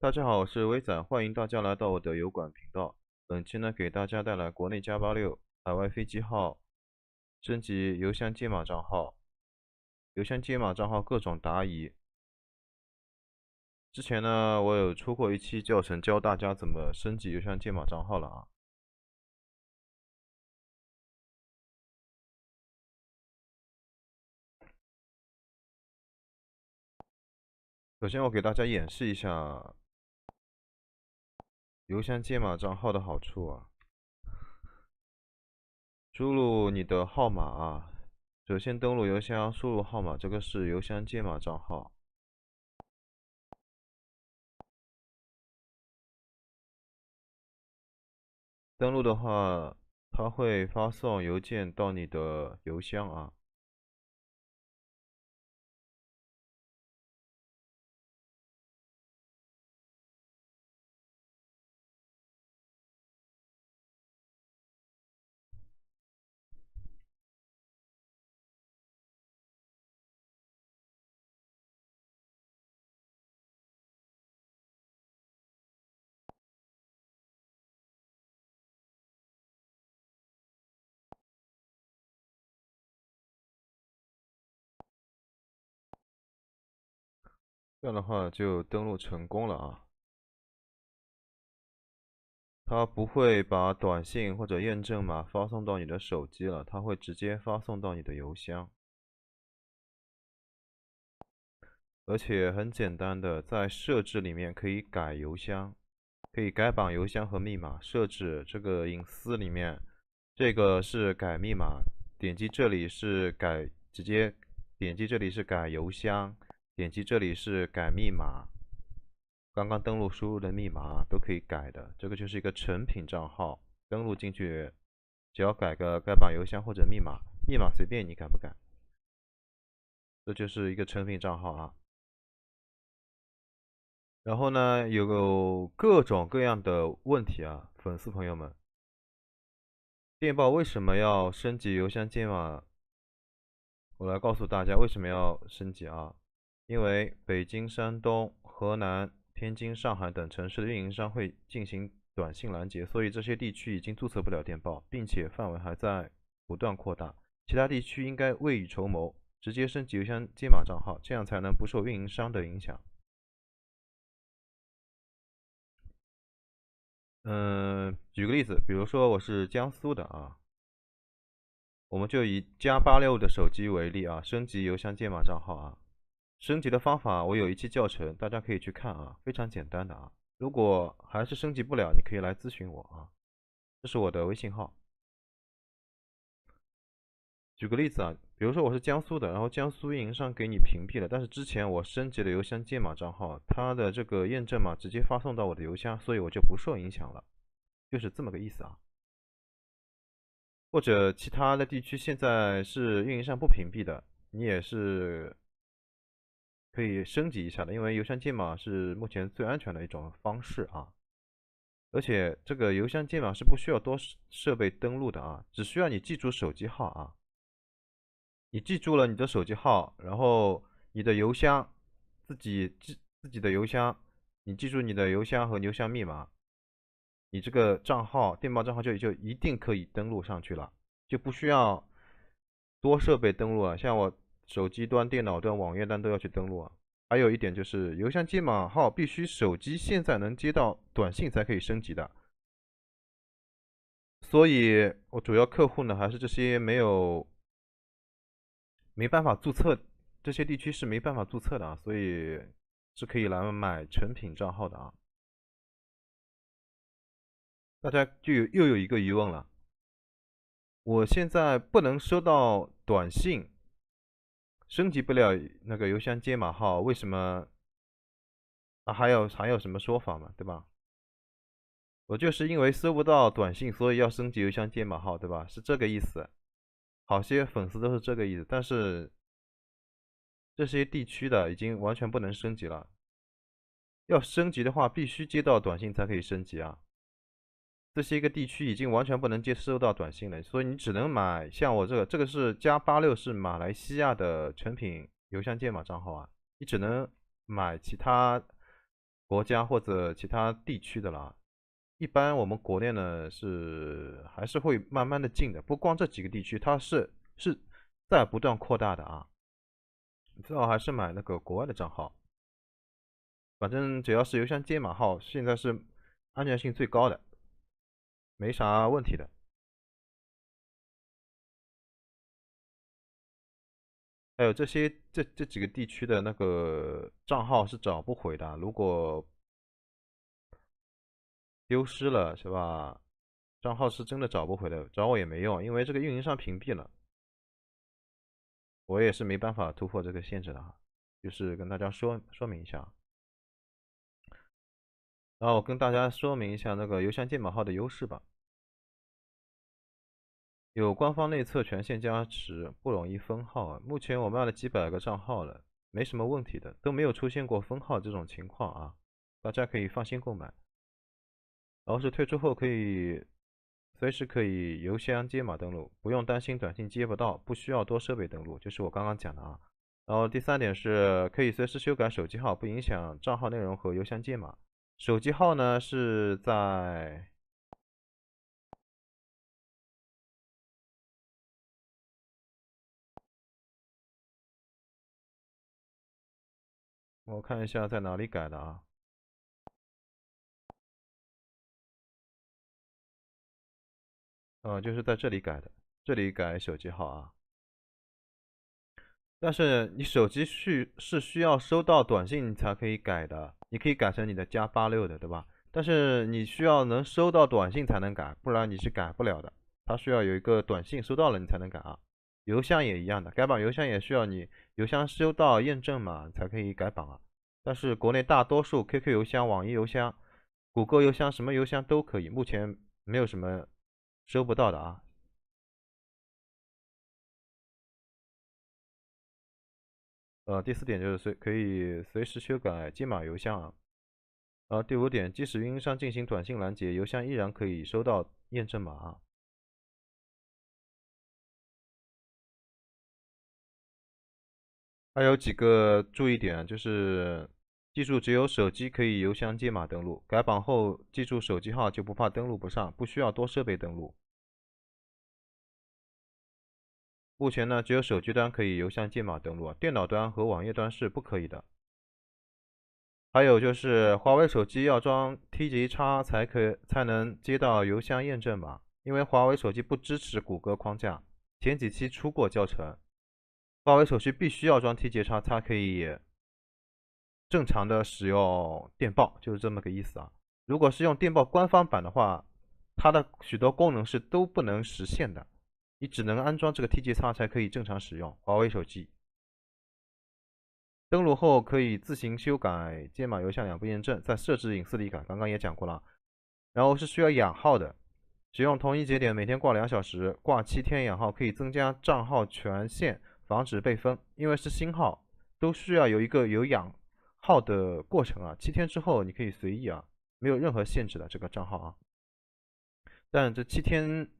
大家好，我是微仔，欢迎大家来到我的油管频道。本期呢，给大家带来国内+86、海外飞机号升级邮箱解码账号、邮箱解码账号各种答疑。之前呢，我有出过一期教程，教大家怎么升级邮箱解码账号了啊。首先，我给大家演示一下邮箱解码账号的好处啊。输入你的号码啊，首先登录邮箱，输入号码，这个是邮箱解码账号。登录的话，它会发送邮件到你的邮箱啊。这样的话就登录成功了啊。它不会把短信或者验证码发送到你的手机了，它会直接发送到你的邮箱。而且很简单的，在设置里面可以改邮箱，可以改绑邮箱和密码。设置这个隐私里面，这个是改密码，点击这里是改，直接点击这里是改邮箱，点击这里是改密码。刚刚登录输入的密码都可以改的，这个就是一个成品账号。登录进去，只要改绑邮箱或者密码，密码随便你改不改，这就是一个成品账号啊。然后呢，有各种各样的问题啊，粉丝朋友们，电报为什么要升级邮箱解码？我来告诉大家为什么要升级啊？因为北京、山东、河南、天津、上海等城市的运营商会进行短信拦截，所以这些地区已经注册不了电报，并且范围还在不断扩大。其他地区应该未雨绸缪，直接升级邮箱解码账号，这样才能不受运营商的影响。举个例子，比如说我是江苏的啊，我们就以+86的手机为例啊，升级邮箱解码账号啊。升级的方法我有一期教程，大家可以去看啊，非常简单的啊。如果还是升级不了，你可以来咨询我啊，这是我的微信号。举个例子啊，比如说我是江苏的，然后江苏运营商给你屏蔽了，但是之前我升级了邮箱解码账号，它的这个验证码直接发送到我的邮箱，所以我就不受影响了，就是这么个意思啊。或者其他的地区现在是运营商不屏蔽的，你也是可以升级一下的，因为邮箱解码是目前最安全的一种方式啊。而且这个邮箱解码是不需要多设备登录的啊，只需要你记住手机号啊。你记住了你的手机号，然后你的邮箱，自己的邮箱，你记住你的邮箱和邮箱密码，你这个账号电报账号就一定可以登录上去了，就不需要多设备登录了。像我手机端、电脑端、网页端都要去登录啊。还有一点就是，邮箱解码号必须手机现在能接到短信才可以升级的。所以，我主要客户呢还是这些没办法注册，这些地区是没办法注册的啊，所以是可以来买成品账号的啊。大家又有一个疑问了，我现在不能收到短信，升级不了那个邮箱解码号，为什么啊？还有什么说法吗？对吧？我就是因为收不到短信，所以要升级邮箱解码号，对吧？是这个意思。好些粉丝都是这个意思，但是这些地区的已经完全不能升级了。要升级的话，必须接到短信才可以升级啊。这些个地区已经完全不能接收到短信了，所以你只能买像我这个是+86，是马来西亚的成品邮箱解码账号啊，你只能买其他国家或者其他地区的啦。一般我们国内呢还是会慢慢的进的，不光这几个地区，它是在不断扩大的啊。你最好还是买那个国外的账号，反正只要是邮箱解码号，现在是安全性最高的，没啥问题的。还有这几个地区的那个账号是找不回的，如果丢失了是吧？账号是真的找不回的，找我也没用，因为这个运营商屏蔽了，我也是没办法突破这个限制的哈。就是跟大家说明一下，然后我跟大家说明一下那个邮箱解码号的优势吧。有官方内测权限加持，不容易封号啊。目前我卖了几百个账号了，没什么问题的，都没有出现过封号这种情况啊，大家可以放心购买。然后是退出后随时可以邮箱接码登录，不用担心短信接不到，不需要多设备登录，就是我刚刚讲的啊。然后第三点是可以随时修改手机号，不影响账号内容和邮箱接码。手机号呢是在我看一下在哪里改的啊？就是在这里改的，这里改手机号啊。但是你手机是需要收到短信才可以改的，你可以改成你的+86的，对吧？但是你需要能收到短信才能改，不然你是改不了的。它需要有一个短信收到了你才能改啊。邮箱也一样的，改版邮箱也需要你邮箱收到验证码才可以改版啊。但是国内大多数 QQ 邮箱、网易邮箱、谷歌邮箱什么邮箱都可以，目前没有什么收不到的啊。第四点就是可以随时修改解码邮箱啊。第五点，即使运营商进行短信拦截，邮箱依然可以收到验证码啊。还有几个注意点，就是记住只有手机可以邮箱解码登录，改版后记住手机号就不怕登录不上，不需要多设备登录。目前呢，只有手机端可以邮箱解码登录，电脑端和网页端是不可以的。还有就是华为手机要装 TGX 才能接到邮箱验证码，因为华为手机不支持谷歌框架，前几期出过教程，华为手机必须要装 TGX 才可以正常的使用电报，就是这么个意思啊。如果是用电报官方版的话，它的许多功能是都不能实现的，你只能安装这个 TGX 才可以正常使用华为手机。登录后可以自行修改解码邮箱两步验证，在设置隐私里改，刚刚也讲过了。然后是需要养号的，使用同一节点每天挂2小时，挂7天养号可以增加账号权限，防止被封。因为是新号，都需要有一个有养号的过程啊。7天之后你可以随意啊，没有任何限制的这个账号啊。但这7天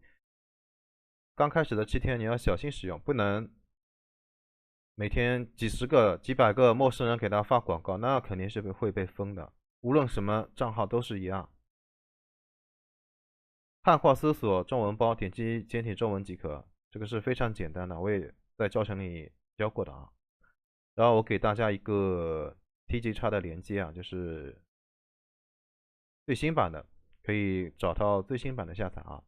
刚开始的7天你要小心使用，不能每天几十个、几百个陌生人给他发广告，那肯定是会被封的。无论什么账号都是一样。汉化搜索中文包，点击简体中文即可，这个是非常简单的，我也在教程里教过的啊。然后我给大家一个 TGX 的连接啊，就是最新版的，可以找到最新版的下载啊。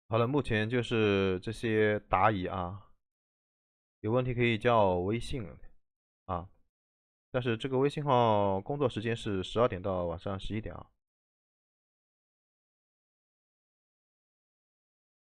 好了，目前就是这些答疑啊，有问题可以加我微信啊，但是这个微信号工作时间是12点到晚上11点啊。